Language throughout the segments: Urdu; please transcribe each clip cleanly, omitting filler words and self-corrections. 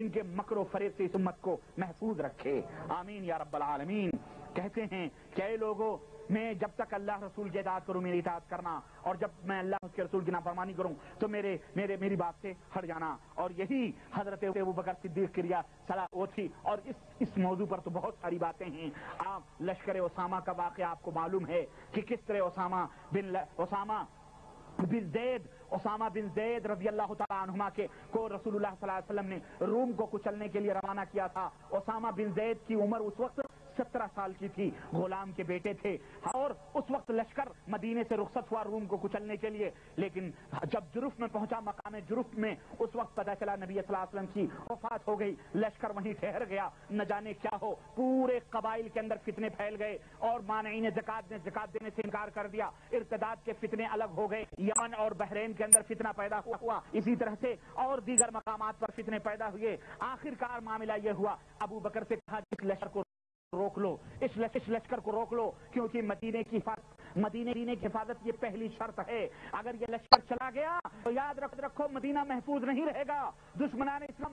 ان کے مکر و فریب سے اس امت کو محفوظ رکھے، آمین یا رب العالمین۔ کہتے ہیں کہ اے لوگوں، میں جب تک اللہ رسول کی اطاعت کروں میری اطاعت کرنا، اور جب میں اللہ اس کے رسول کی نافرمانی کروں تو میری بات سے ہٹ جانا۔ اور یہی حضرت ابوبکر صدیق کی صلاح وہ تھی۔ اور اس موضوع پر تو بہت ساری باتیں ہیں۔ آپ لشکر اسامہ کا واقعہ آپ کو معلوم ہے کہ کس طرح اسامہ بن زید رضی اللہ تعالیٰ عنہما کو رسول اللہ صلی اللہ علیہ وسلم نے روم کو کچلنے کے لیے روانہ کیا تھا۔ اسامہ بن زید کی عمر اس وقت 17 سال کی تھی، غلام کے بیٹے تھے، اور اس وقت لشکر مدینے سے رخصت ہوا روم کو کچلنے کے لیے۔ لیکن جب جرف میں پہنچا، مقام جرف میں، اس وقت پتہ چلا نبی صلی اللہ علیہ وسلم کی وفات ہو گئی۔ لشکر وہیں ٹھہر گیا، نہ جانے کیا ہو، پورے قبائل کے اندر فتنے پھیل گئے، اور مانعین زکات نے زکات دینے سے انکار کر دیا، ارتداد کے فتنے الگ ہو گئے، یمن اور بحرین کے اندر فتنہ پیدا ہوا، اسی طرح سے اور دیگر مقامات پر فتنے پیدا ہوئے۔ آخر کار معاملہ یہ ہوا، ابو بکر سے کہا اس لشکر کو روک لو، اس لشکر کو روک لو، کیونکہ مدینے کی حفاظت یہ پہلی شرط ہے۔ اگر یہ لشکر چلا گیا تو یاد رکھو مدینہ محفوظ نہیں رہے گا، دشمنان اسلام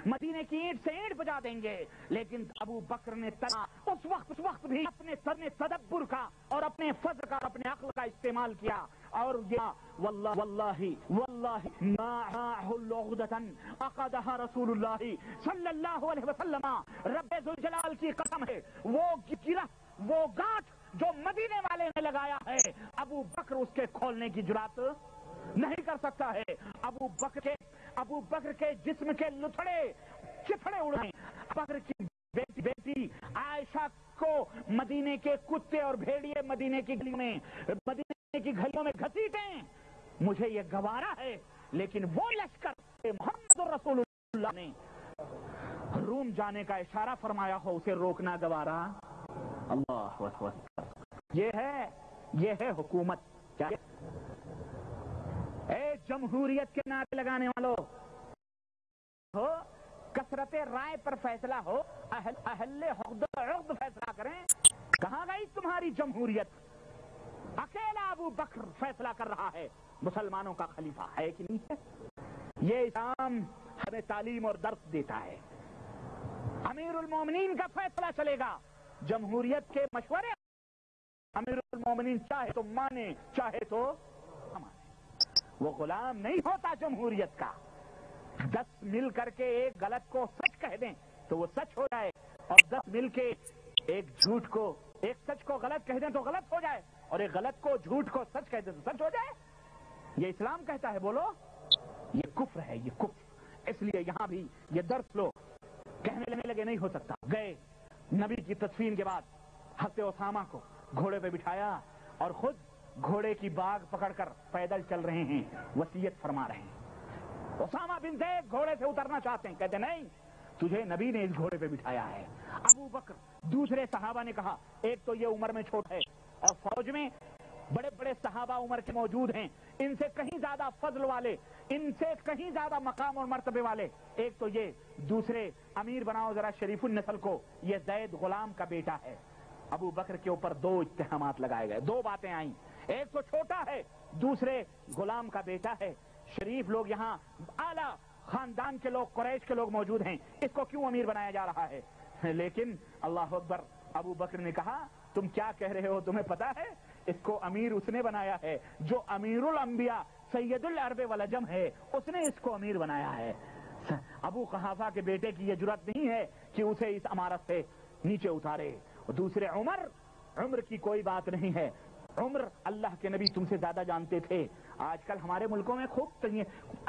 مدینے کی اینٹ سے اینٹ بجا دیں گے۔ لیکن ابو بکر نے اس وقت بھی اپنے تدبر کا اور اپنے فضل کا، اپنے عقل کا استعمال کیا، اور واللہ عقدها رسول اللہ صلی اللہ علیہ وسلم، رب ذوالجلال کی قسم ہے، وہ گاٹھ جو مدینے والے نے لگایا ہے، ابو بکر اس کے کھولنے کی جرات نہیں کر سکتا ہے۔ ابو بکر کے جسم کے لتھڑے چتھڑے اڑے، بکر کی بیٹی عائشہ کو مدینے کے کتے اور بھیڑیے مدینے کی گھلیوں میں گھسیٹیں، مجھے یہ گوارا ہے، لیکن وہ لشکر محمد رسول اللہ نے روم جانے کا اشارہ فرمایا ہو، اسے روکنا گوارا؟ اللہ اکبر۔ یہ ہے حکومت۔ کیا اے جمہوریت کے نعرے لگانے والوں ہو، کثرت رائے پر فیصلہ ہو، اہل عقد فیصلہ کریں، کہاں گئی تمہاری جمہوریت؟ اکیلا ابو بکر فیصلہ کر رہا ہے، مسلمانوں کا خلیفہ ہے کہ نہیں ہے؟ یہ اسلام ہمیں تعلیم اور درس دیتا ہے۔ امیر المومنین کا فیصلہ چلے گا، جمہوریت کے مشورے امیر المومنین چاہے تو مانے چاہے تو نہ مانے، وہ غلام نہیں ہوتا جمہوریت کا۔ 10 مل کر کے ایک غلط کو سچ کہہ دیں تو وہ سچ ہو جائے، اور 10 مل کے ایک سچ کو غلط کہہ دیں تو غلط ہو جائے، اور ایک غلط کو جھوٹ کو سچ کہہ دیں تو سچ ہو جائے۔ یہ اسلام کہتا ہے، بولو یہ کفر ہے، یہ کفر۔ اس لیے یہاں بھی یہ درس لو، کہنے لگے نہیں ہو سکتا۔ گئے نبی کی تدفین کے بعد حضرت اسامہ کو گھوڑے پہ بٹھایا، اور خود گھوڑے کی باگ پکڑ کر پیدل چل رہے ہیں، وصیت فرما رہے ہیں۔ اسامہ بن زید گھوڑے سے اترنا چاہتے ہیں، کہتے نہیں، تجھے نبی نے اس گھوڑے پہ بٹھایا ہے۔ ابو بکر، دوسرے صحابہ نے کہا ایک تو یہ عمر میں چھوٹ ہے، اور فوج میں بڑے بڑے صحابہ عمر کے موجود ہیں، ان سے کہیں زیادہ فضل والے، ان سے کہیں زیادہ مقام اور مرتبے والے، ایک تو یہ، دوسرے امیر بناؤ ذرا شریف النسل کو، یہ زید غلام کا بیٹا ہے۔ ابو بکر کے اوپر 2 اتہامات لگائے گئے، 2 باتیں آئیں، ایک تو چھوٹا ہے، دوسرے غلام کا بیٹا ہے، شریف لوگ یہاں اعلیٰ خاندان کے لوگ، قریش کے لوگ موجود ہیں، اس کو کیوں امیر بنایا جا رہا ہے؟ لیکن اللہ اکبر، ابو بکر نے کہا تم کیا کہہ رہے ہو، تمہیں پتا ہے اس کو امیر اس نے بنایا ہے جو امیر الانبیاء سید العرب والعجم ہے، اس نے اس کو امیر بنایا ہے۔ ابو قحافہ کے بیٹے کی یہ جرات نہیں ہے کہ اسے اس امارت سے نیچے اتارے۔ دوسرے عمر کی کوئی بات نہیں ہے، عمر اللہ کے نبی تم سے زیادہ جانتے تھے۔ آج کل ہمارے ملکوں میں خوب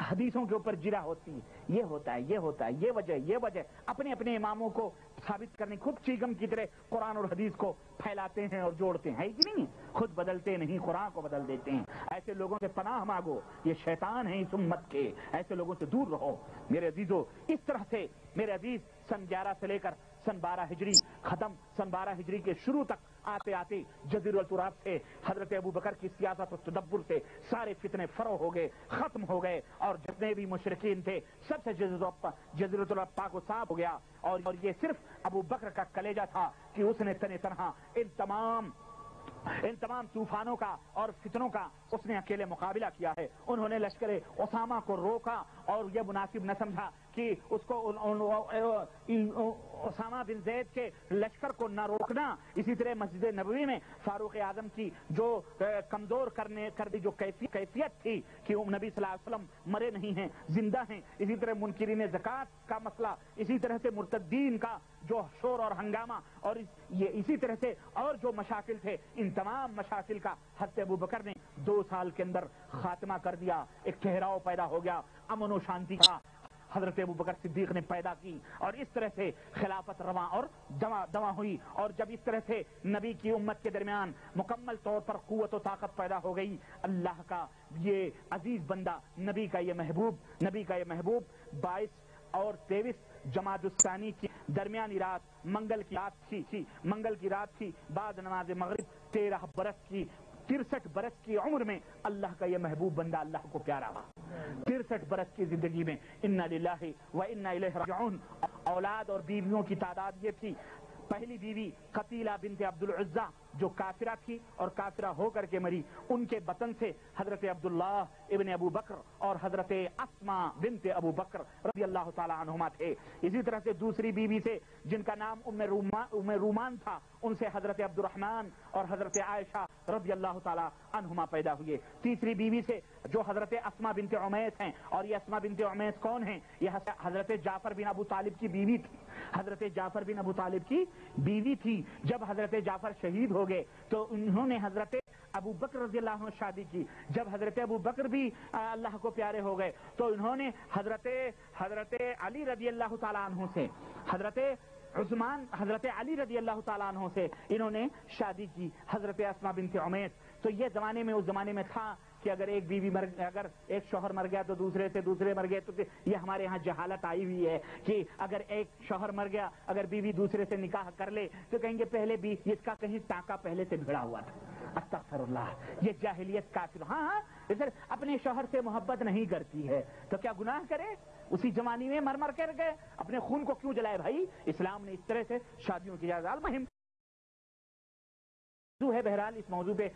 حدیثوں کے اوپر جرا ہوتی ہے، یہ ہوتا ہے، یہ وجہ، اپنے اماموں کو ثابت کرنے خوب چیگم کی طرح قرآن اور حدیث کو پھیلاتے ہیں اور جوڑتے ہیں، کہ نہیں؟ خود بدلتے نہیں، قرآن کو بدل دیتے ہیں۔ ایسے لوگوں سے پناہ مانگو، یہ شیطان ہیں اس امت کے، ایسے لوگوں سے دور رہو میرے عزیزو۔ اس طرح سے میرے عزیز سن 11 سے لے کر سن 12 ہجری ختم، سن 12 ہجری کے شروع تک آتے جزیرۃ العرب سے حضرت ابو بکر کی سیاست و تدبر سے سارے فتنے فروغ ہو گئے، ختم ہو گئے، اور جتنے بھی مشرکین تھے سب سے جزیرۃ العرب پاک و صاف ہو گیا، اور یہ صرف ابو بکر کا کلیجہ تھا کہ اس نے تنہا ان تمام طوفانوں کا اور فتنوں کا اس نے اکیلے مقابلہ کیا ہے۔ انہوں نے لشکر اسامہ کو روکا، اور یہ مناسب نہ سمجھا کہ اس کو اسامہ بن زید کے لشکر کو نہ روکنا. اسی طرح مسجد نبوی میں فاروق اعظم کی جو کمزور کر دی جو کیفیت تھی کہ نبی صلی اللہ علیہ وسلم مرے نہیں ہیں، زندہ ہیں. اسی طرح منکرین زکوٰۃ کا مسئلہ، اسی طرح سے مرتدین کا جو شور اور ہنگامہ، اور یہ اسی طرح سے اور جو مشاکل تھے، ان تمام مشاکل کا حضرت ابوبکر نے 2 سال کے اندر خاتمہ کر دیا. ایک ٹھہراؤ پیدا ہو گیا، امن و شانتی کا حضرت ابوبکر صدیق نے پیدا کی، اور اس طرح سے خلافت رواں اور دواں ہوئی. اور جب اس طرح سے نبی کی امت کے درمیان مکمل طور پر قوت و طاقت پیدا ہو گئی، اللہ کا یہ عزیز بندہ، نبی کا یہ محبوب 22 اور 23 جمادی الثانی کی درمیانی رات، منگل کی رات تھی بعد نماز مغرب، 13 برس کی 63 برس کی عمر میں اللہ کا یہ محبوب بندہ اللہ کو پیارا ہوا. 63 برس کی زندگی میں انا للہ و انا الیہ راجعون. اولاد اور بیویوں کی تعداد یہ تھی: پہلی بیوی قتیلہ بنت عبد العزہ جو کافرہ تھی اور کافرہ ہو کر کے مری، ان کے بطن سے حضرت عبداللہ ابن ابو بکر اور حضرت اسماء بنت ابو بکر رضی اللہ تعالی عنہما تھے. اسی طرح سے دوسری بیوی سے جن کا نام ام رومان تھا، ان سے حضرت عبد الرحمن اور حضرت عائشہ رضی اللہ تعالی عنہما پیدا ہوئے. تیسری بیوی سے جو حضرت اسماء بنت عمیس ہیں، اور یہ اسماء بنت عمیس کون ہیں؟ یہ حضرت جعفر بن ابو طالب کی بیوی تھی. حضرت جعفر بن ابو طالب کی بیوی تھی. جب حضرت جعفر شہید ہو گئے تو انہوں نے حضرت ابو بکر رضی اللہ عنہ شادی کی. جب حضرت ابو بکر بھی اللہ کو پیارے ہو گئے تو انہوں نے حضرت علی رضی اللہ تعالیٰ عنہ سے، حضرت علی رضی اللہ تعالیٰ عنہ سے انہوں نے شادی کی، حضرت اسماء بنت عمیس. تو یہ اس زمانے میں تھا کہ اگر ایک شوہر مر گیا تو دوسرے مر گئے. تو یہ ہمارے ہاں جہالت آئی ہوئی ہے کہ اگر ایک شوہر مر گیا، اگر بیوی دوسرے سے نکاح کر لے تو کہیں گے پہلے بھی اس کا کہیں ٹانکا پہلے سے بھیڑا ہوا تھا. استغفر اللہ، یہ جاہلیت کافر. ہاں اپنے شوہر سے محبت نہیں کرتی ہے تو کیا گناہ کرے؟ اسی جوانی میں مر کر گئے، اپنے خون کو کیوں جلائے بھائی؟ اسلام نے اس طرح سے شادیوں کی اجازت. المہم ہے، بہرحال اس موضوع پہ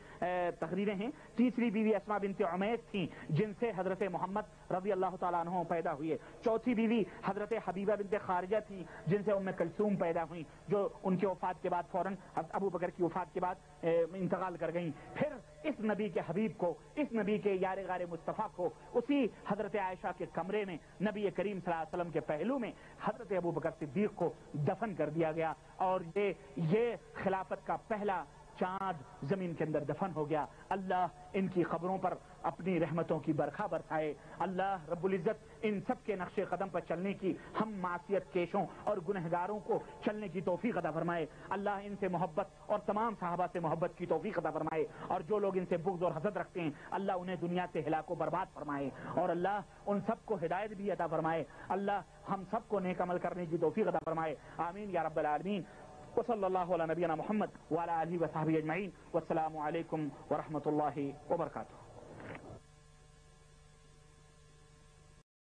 تقریریں ہیں. تیسری بیوی اسماء بنت عمیس تھیں جن سے حضرت محمد رضی اللہ تعالیٰ عنہ پیدا ہوئے. چوتھی بیوی حضرت حبیبہ بنت خارجہ تھی جن سے کلثوم پیدا ہوئی، جو ان کی وفات کے بعد فوراً ابو بکر کی وفات کے بعد انتقال کر گئیں. پھر اس نبی کے حبیب کو، اس نبی کے یار غار مصطفیٰ کو اسی حضرت عائشہ کے کمرے میں نبی کریم صلی اللہ علیہ وسلم کے پہلو میں حضرت ابو بکر صدیق کو دفن کر دیا گیا. اور یہ خلافت کا پہلا چاند زمین کے اندر دفن ہو گیا. اللہ ان کی قبروں پر اپنی رحمتوں کی برکھا برسائے. اللہ رب العزت ان سب کے نقش قدم پر چلنے کی، ہم معصیت کیشوں اور گنہگاروں کو چلنے کی توفیق عطا فرمائے. اللہ ان سے محبت اور تمام صحابہ سے محبت کی توفیق عطا فرمائے. اور جو لوگ ان سے بغض اور حسد رکھتے ہیں اللہ انہیں دنیا سے ہلاک و برباد فرمائے. اور اللہ ان سب کو ہدایت بھی عطا فرمائے. اللہ ہم سب کو نیک عمل کرنے کی توفیق عطا فرمائے. آمین یا رب العالمین. وصلی اللہ علی نبینا محمد وعلی آلہ وصحبہ اجمعین. والسلام علیکم ورحمۃ اللہ وبرکاتہ.